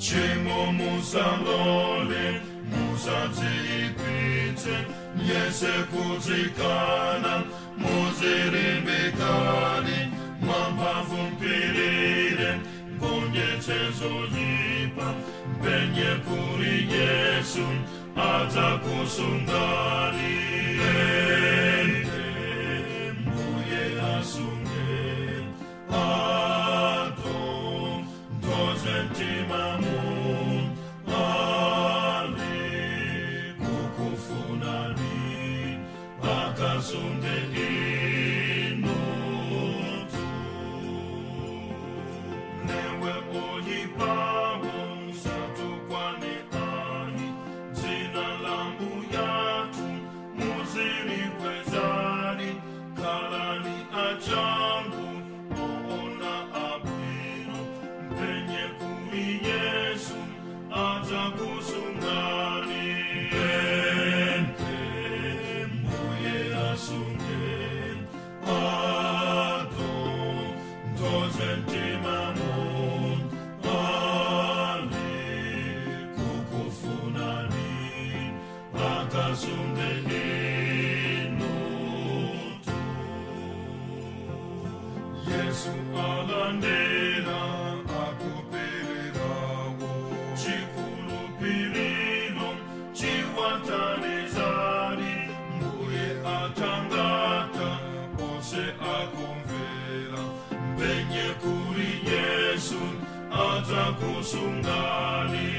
Chimo musalole, musazipite, yese kuzikana, muzirimbikali, mampafu mpirire, ngonyete zoyipa, penye kuri Yesu, atakusungani. Ende, muye asunge, ato, dozentimamu, ali, kukufunani, akasunge inutu. Newe oyipawo, satukwane ani, zina lambu yatu, muziri kwezani, kalani achangu, oona abwino, penye kuri Yesu, atakusungani. Ente, muye asunge, ato, dozentimamu, ali, kukufunani, akasunge inutu. Yesu alandela akupelerawo, chikulupililo chiwatanizani, mbuye atangata ose akumvera, penye kuri Yesu atakusungani.